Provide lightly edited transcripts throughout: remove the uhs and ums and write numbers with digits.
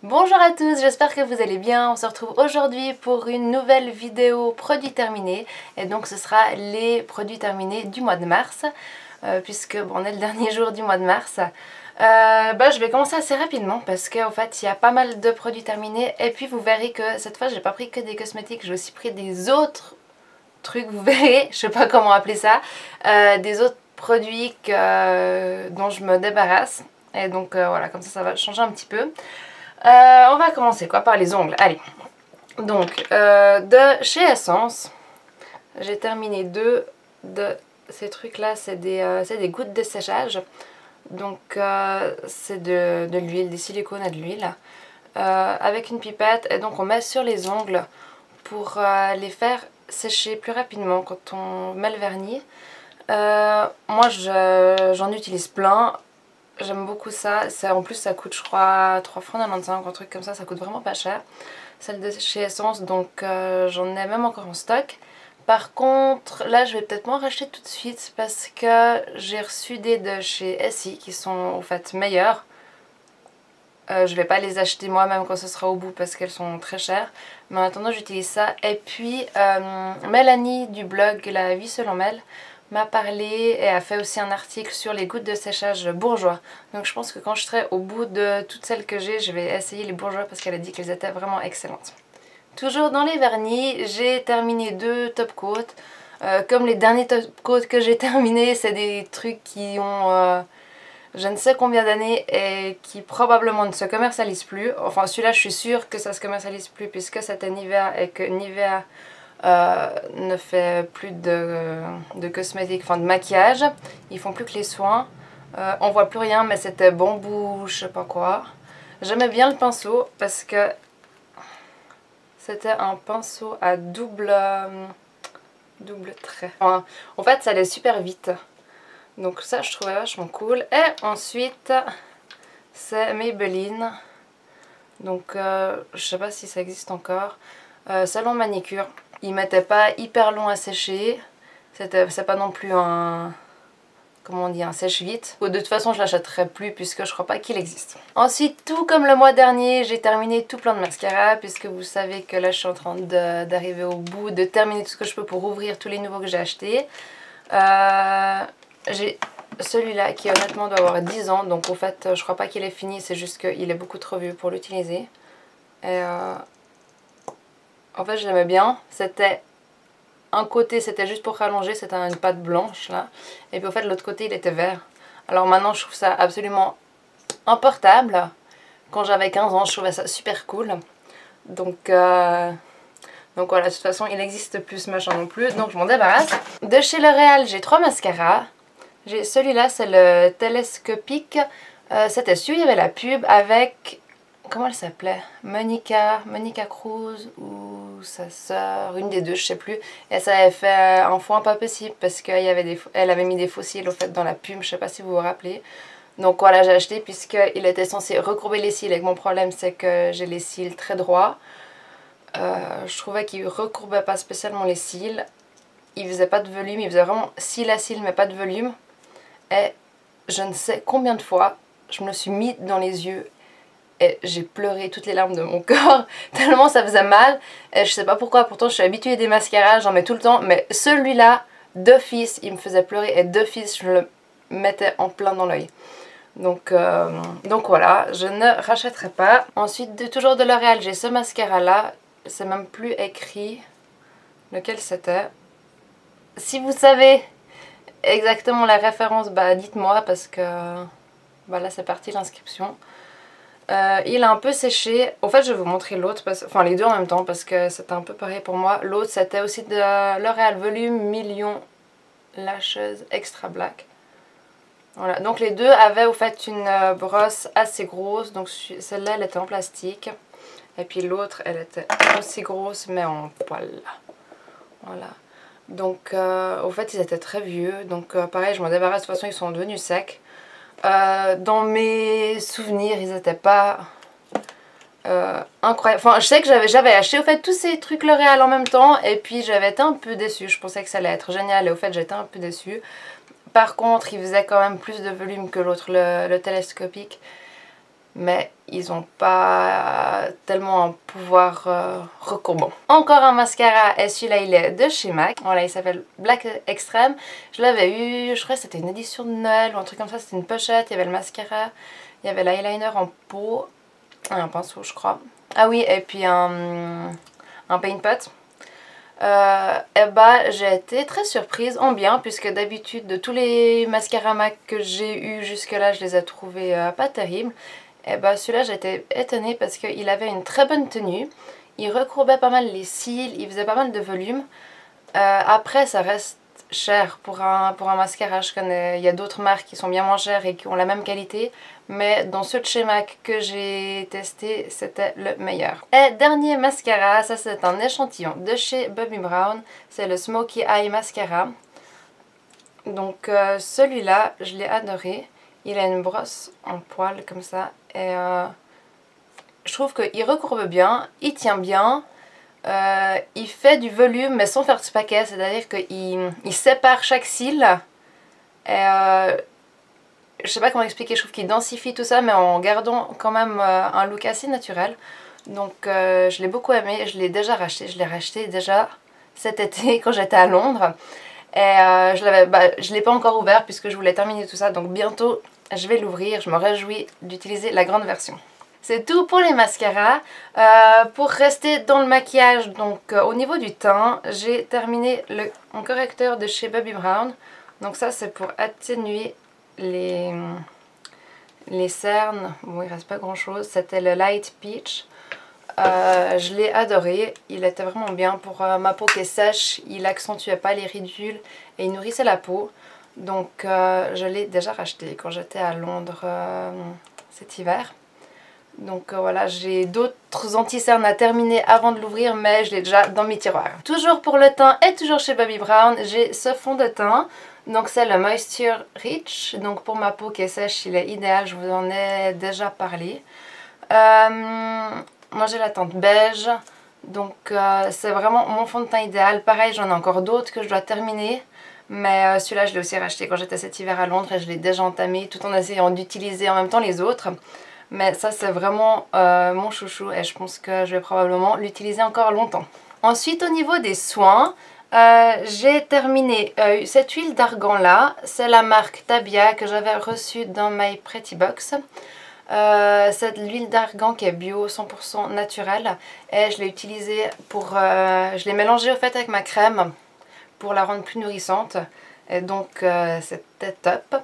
Bonjour à tous, j'espère que vous allez bien. On se retrouve aujourd'hui pour une nouvelle vidéo produits terminés. Et donc ce sera les produits terminés du mois de mars, puisque bon, on est le dernier jour du mois de mars. Je vais commencer assez rapidement parce qu'en fait il y a pas mal de produits terminés. Et puis vous verrez que cette fois j'ai pas pris que des cosmétiques, j'ai aussi pris des autres trucs, vous verrez, je sais pas comment appeler ça, des autres produits dont je me débarrasse. Et donc voilà, comme ça va changer un petit peu. On va commencer par les ongles. Allez. Donc, de chez Essence, j'ai terminé deux de ces trucs-là. C'est des gouttes de séchage. Donc, c'est de l'huile, des silicones à de l'huile. Avec une pipette. Et donc, on met sur les ongles pour les faire sécher plus rapidement quand on met le vernis. Moi, j'en utilise plein. J'aime beaucoup ça. En plus, ça coûte, je crois, 3,95 €, un truc comme ça. Ça coûte vraiment pas cher. Celle de chez Essence, donc j'en ai même encore en stock. Par contre, là, je vais peut-être m'en racheter tout de suite parce que j'ai reçu des de chez Essie qui sont, au fait, meilleures. Je vais pas les acheter moi-même quand ce sera au bout parce qu'elles sont très chères. Mais en attendant, j'utilise ça. Et puis, Mélanie du blog La Vie selon Mel m'a parlé et a fait aussi un article sur les gouttes de séchage bourgeois. Donc je pense que quand je serai au bout de toutes celles que j'ai, je vais essayer les bourgeois parce qu'elle a dit qu'elles étaient vraiment excellentes. Toujours dans les vernis, j'ai terminé deux top coats. Comme les derniers top coats que j'ai terminés, c'est des trucs qui ont je ne sais combien d'années et qui probablement ne se commercialisent plus. Enfin celui-là je suis sûre que ça se commercialise plus puisque c'était Nivea et que Nivea ne fait plus de cosmétiques, enfin de maquillage. Ils font plus que les soins. On voit plus rien, mais c'était bambou, je sais pas quoi. J'aimais bien le pinceau parce que c'était un pinceau à double trait. Enfin, en fait, ça allait super vite. Donc ça, je trouvais vachement cool. Et ensuite, c'est Maybelline. Donc, je sais pas si ça existe encore. Salon manicure. Il mettait pas hyper long à sécher. C'est pas non plus un... Comment on dit, un sèche-vite. De toute façon, je l'achèterai plus puisque je crois pas qu'il existe. Ensuite, tout comme le mois dernier, j'ai terminé tout plein de mascaras puisque vous savez que là, je suis en train d'arriver au bout, de terminer tout ce que je peux pour ouvrir tous les nouveaux que j'ai achetés. J'ai celui-là qui honnêtement doit avoir 10 ans, donc au fait, je crois pas qu'il est fini, c'est juste qu'il est beaucoup trop vieux pour l'utiliser. Et en fait, je l'aimais bien. C'était un côté, c'était juste pour rallonger, c'était une pâte blanche là. Et puis au fait, l'autre côté, il était vert. Alors maintenant, je trouve ça absolument importable. Quand j'avais 15 ans, je trouvais ça super cool. Donc voilà, de toute façon, il n'existe plus ce machin non plus. Donc je m'en débarrasse. De chez L'Oréal, j'ai 3 mascaras. Celui-là, c'est le télescopique. C'était celui, il y avait la pub avec... Comment elle s'appelait? Monica Cruz ou sa sœur, une des deux, je sais plus. Et ça avait fait un foin pas possible parce qu'elle avait mis des faux cils au fait dans la pub, je sais pas si vous vous rappelez. Donc voilà, j'ai acheté puisqu'il était censé recourber les cils. Et mon problème, c'est que j'ai les cils très droits. Je trouvais qu'il recourbait pas spécialement les cils. Il faisait pas de volume, il faisait vraiment cils à cils mais pas de volume. Et je ne sais combien de fois je me le suis mis dans les yeux et j'ai pleuré toutes les larmes de mon corps tellement ça faisait mal. Et je sais pas pourquoi, pourtant je suis habituée des mascaras, j'en mets tout le temps, mais celui-là d'office il me faisait pleurer et d'office je le mettais en plein dans l'œil. Donc voilà, je ne rachèterai pas. Ensuite, toujours de L'Oréal, j'ai ce mascara là, c'est même plus écrit lequel c'était. Si vous savez exactement la référence, bah dites-moi parce que bah là c'est parti l'inscription. Il a un peu séché. En fait je vais vous montrer l'autre, enfin les deux en même temps parce que c'était un peu pareil pour moi. L'autre c'était aussi de L'Oréal Volume Million Lashes Extra Black. Voilà, donc les deux avaient au fait une brosse assez grosse. Donc celle-là elle était en plastique. Et puis l'autre elle était aussi grosse mais en poil. Voilà. Donc au fait ils étaient très vieux. Donc pareil je m'en débarrasse, de toute façon ils sont devenus secs. Dans mes souvenirs ils n'étaient pas incroyables. Enfin je sais que j'avais acheté au fait tous ces trucs L'Oréal en même temps. Et puis j'avais été un peu déçue. Je pensais que ça allait être génial et au fait j'étais un peu déçue. Par contre il faisait quand même plus de volume que l'autre, le télescopique. mais ils n'ont pas tellement un pouvoir recourbant. Encore un mascara, et celui-là il est de chez MAC. Voilà, il s'appelle Black Extreme. Je l'avais eu, je crois que c'était une édition de Noël ou un truc comme ça, c'était une pochette, il y avait le mascara, il y avait l'eyeliner en pot, un pinceau je crois. Ah oui, et puis un paint pot. Et bah j'ai été très surprise en bien, puisque d'habitude de tous les mascaras MAC que j'ai eu jusque là je les ai trouvés pas terribles. Et bah celui-là j'ai été étonnée parce qu'il avait une très bonne tenue, il recourbait pas mal les cils, il faisait pas mal de volume. Après ça reste cher pour un mascara, je connais, il y a d'autres marques qui sont bien moins chères et qui ont la même qualité, mais dans ceux de chez MAC que j'ai testé, c'était le meilleur. Et dernier mascara, ça c'est un échantillon de chez Bobbi Brown, c'est le Smoky Eye Mascara. Donc celui-là, je l'ai adoré, il a une brosse en poil comme ça, et je trouve qu'il recourbe bien, il tient bien. Il fait du volume mais sans faire de paquet, c'est-à-dire qu'il sépare chaque cil et je sais pas comment expliquer, je trouve qu'il densifie tout ça mais en gardant quand même un look assez naturel. Donc je l'ai beaucoup aimé, je l'ai déjà racheté, je l'ai racheté déjà cet été quand j'étais à Londres et je l'ai pas encore ouvert puisque je voulais terminer tout ça, donc bientôt je vais l'ouvrir, je me réjouis d'utiliser la grande version. C'est tout pour les mascaras. Pour rester dans le maquillage, donc au niveau du teint, j'ai terminé mon correcteur de chez Bobbi Brown. Donc ça c'est pour atténuer les cernes. Bon, il reste pas grand chose. C'était le Light Peach. Je l'ai adoré. Il était vraiment bien pour ma peau qui est sèche. Il accentuait pas les ridules et il nourrissait la peau. Donc je l'ai déjà racheté quand j'étais à Londres cet hiver. Donc voilà, j'ai d'autres anti-cernes à terminer avant de l'ouvrir, mais je l'ai déjà dans mes tiroirs. Toujours pour le teint et toujours chez Bobbi Brown, j'ai ce fond de teint. Donc c'est le Moisture Rich. Donc pour ma peau qui est sèche, il est idéal, je vous en ai déjà parlé. Moi j'ai la teinte beige. Donc c'est vraiment mon fond de teint idéal. Pareil, j'en ai encore d'autres que je dois terminer. Mais celui-là, je l'ai aussi racheté quand j'étais cet hiver à Londres et je l'ai déjà entamé tout en essayant d'utiliser en même temps les autres. Mais ça c'est vraiment mon chouchou et je pense que je vais probablement l'utiliser encore longtemps. Ensuite au niveau des soins, j'ai terminé cette huile d'argan là. C'est la marque Tabia que j'avais reçue dans My Pretty Box. C'est l'huile d'argan qui est bio, 100% naturelle. Et je l'ai utilisée pour... je l'ai mélangée au fait avec ma crème pour la rendre plus nourrissante. Et donc c'était top.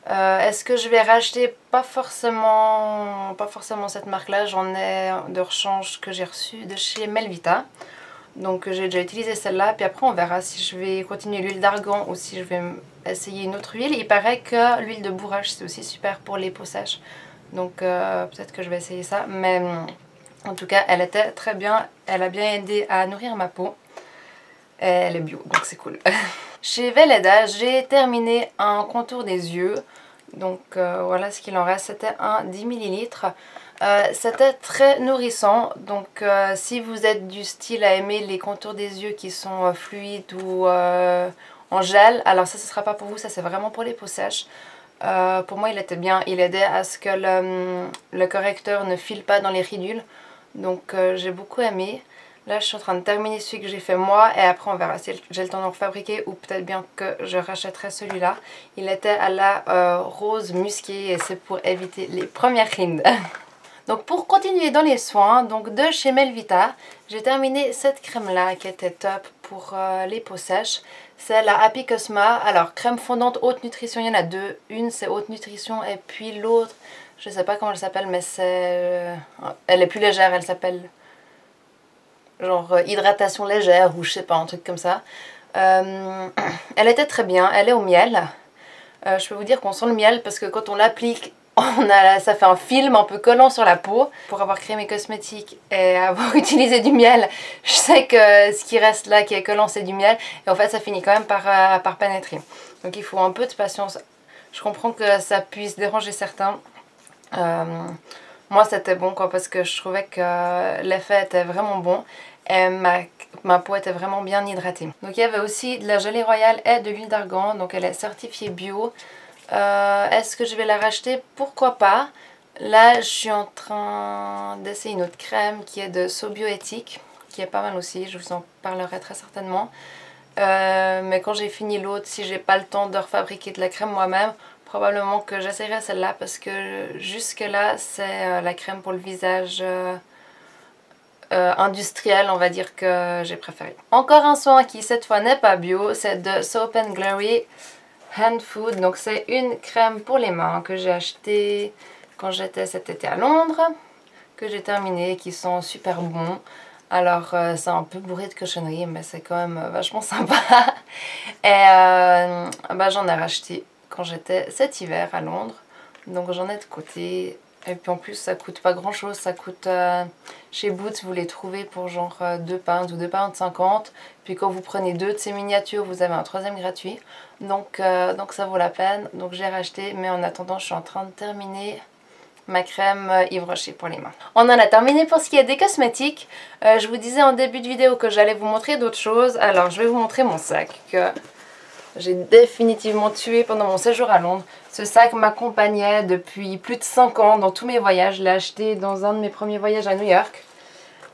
Est-ce que je vais racheter? Pas forcément cette marque là, j'en ai de rechange que j'ai reçu de chez Melvita. Donc j'ai déjà utilisé celle-là, puis après on verra si je vais continuer l'huile d'argan ou si je vais essayer une autre huile. Il paraît que l'huile de bourrache c'est aussi super pour les peaux sèches, donc peut-être que je vais essayer ça. Mais en tout cas elle était très bien, elle a bien aidé à nourrir ma peau. Et elle est bio, donc c'est cool. Chez Weleda, j'ai terminé un contour des yeux. Donc voilà ce qu'il en reste. C'était un 10 ml. C'était très nourrissant. Donc si vous êtes du style à aimer les contours des yeux qui sont fluides ou en gel, alors ça ne sera pas pour vous. Ça c'est vraiment pour les peaux sèches. Pour moi il était bien. Il aidait à ce que le correcteur ne file pas dans les ridules. Donc j'ai beaucoup aimé. Là je suis en train de terminer celui que j'ai fait moi et après on verra si j'ai le temps d'en refabriquer ou peut-être bien que je rachèterai celui-là. Il était à la rose musquée et c'est pour éviter les premières rides. Donc pour continuer dans les soins, donc de chez Melvita, j'ai terminé cette crème là qui était top pour les peaux sèches. C'est la Happy Cosma. Alors crème fondante haute nutrition, il y en a deux. Une c'est haute nutrition et puis l'autre, je sais pas comment elle s'appelle mais c'est... elle est plus légère, elle s'appelle... genre hydratation légère ou je sais pas, un truc comme ça. Elle était très bien, elle est au miel. Je peux vous dire qu'on sent le miel parce que quand on l'applique, ça fait un film un peu collant sur la peau. Pour avoir créé mes cosmétiques et avoir utilisé du miel, je sais que ce qui reste là qui est collant c'est du miel. Et en fait ça finit quand même par pénétrer. Donc il faut un peu de patience. Je comprends que ça puisse déranger certains. Moi c'était bon quoi parce que je trouvais que l'effet était vraiment bon. Et ma peau était vraiment bien hydratée. Donc il y avait aussi de la gelée royale et de l'huile d'argan. Donc elle est certifiée bio. Est-ce que je vais la racheter? Pourquoi pas? Là, je suis en train d'essayer une autre crème qui est de Sobioéthique, qui est pas mal aussi, je vous en parlerai très certainement. Mais quand j'ai fini l'autre, si j'ai pas le temps de refabriquer de la crème moi-même, probablement que j'essaierai celle-là parce que jusque là c'est la crème pour le visage industriel, on va dire, que j'ai préféré. Encore un soin qui cette fois n'est pas bio, c'est de Soap & Glory Hand Food. Donc c'est une crème pour les mains que j'ai acheté quand j'étais cet été à Londres, que j'ai terminé, qui sont super bons. Alors c'est un peu bourré de cochonneries, mais c'est quand même vachement sympa. Et bah, j'en ai racheté quand j'étais cet hiver à Londres, donc j'en ai de côté. Et puis en plus ça coûte pas grand chose, ça coûte chez Boots, vous les trouvez pour genre 2 pounds ou 2,50 £. Puis quand vous prenez 2 de ces miniatures, vous avez un 3e gratuit. Donc ça vaut la peine, donc j'ai racheté. Mais en attendant, je suis en train de terminer ma crème Yves Rocher pour les mains. On en a terminé pour ce qui est des cosmétiques. Je vous disais en début de vidéo que j'allais vous montrer d'autres choses. Alors je vais vous montrer mon sac que j'ai définitivement tué pendant mon séjour à Londres. Ce sac m'accompagnait depuis plus de 5 ans dans tous mes voyages. Je l'ai acheté dans un de mes premiers voyages à New York.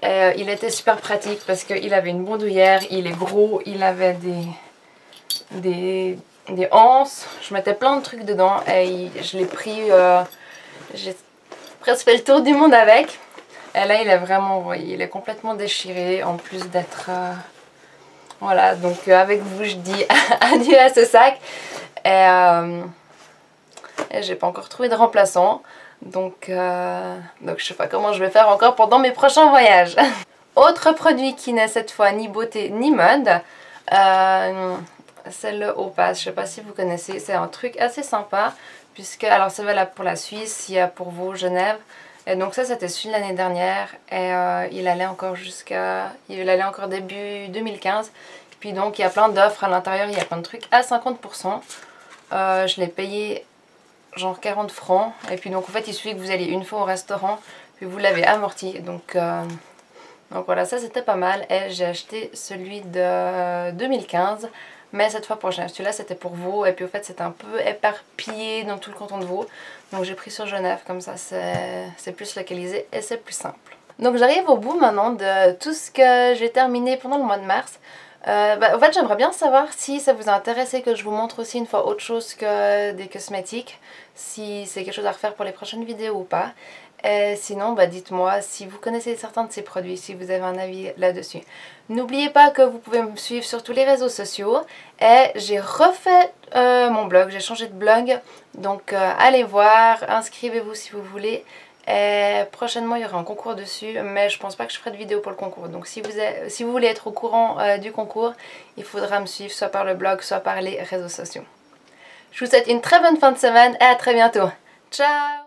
Il était super pratique parce qu'il avait une bandoulière, il est gros, il avait des anses. Je mettais plein de trucs dedans et je l'ai pris... j'ai presque fait le tour du monde avec. Et là, il est vraiment... Vous voyez, il est complètement déchiré en plus d'être... Voilà, donc avec vous, je dis adieu à ce sac. Et j'ai pas encore trouvé de remplaçant. Donc je sais pas comment je vais faire encore pendant mes prochains voyages. Autre produit qui n'est cette fois ni beauté ni mode, c'est le Opass. Je sais pas si vous connaissez, c'est un truc assez sympa. Puisque, alors c'est valable pour la Suisse, il y a pour vous Genève. Et donc ça c'était celui de l'année dernière et il allait encore début 2015. Puis donc il y a plein d'offres à l'intérieur, il y a plein de trucs à 50%. Je l'ai payé genre 40 francs. Et puis donc en fait il suffit que vous alliez une fois au restaurant, puis vous l'avez amorti. Donc voilà, ça c'était pas mal. Et j'ai acheté celui de 2015. Mais cette fois pour Genève, celui-là c'était pour Vaud. Et puis au fait c'était un peu éparpillé dans tout le canton de Vaud. Donc j'ai pris sur Genève, comme ça c'est plus localisé et c'est plus simple. Donc j'arrive au bout maintenant de tout ce que j'ai terminé pendant le mois de mars. En fait j'aimerais bien savoir si ça vous a intéressé que je vous montre aussi une fois autre chose que des cosmétiques. Si c'est quelque chose à refaire pour les prochaines vidéos ou pas. Et sinon, dites-moi si vous connaissez certains de ces produits, si vous avez un avis là-dessus. N'oubliez pas que vous pouvez me suivre sur tous les réseaux sociaux. Et j'ai refait mon blog, j'ai changé de blog. Donc allez voir, inscrivez-vous si vous voulez. Et prochainement il y aura un concours dessus, mais je pense pas que je ferai de vidéo pour le concours. Donc si vous voulez être au courant du concours, il faudra me suivre soit par le blog, soit par les réseaux sociaux. Je vous souhaite une très bonne fin de semaine et à très bientôt. Ciao!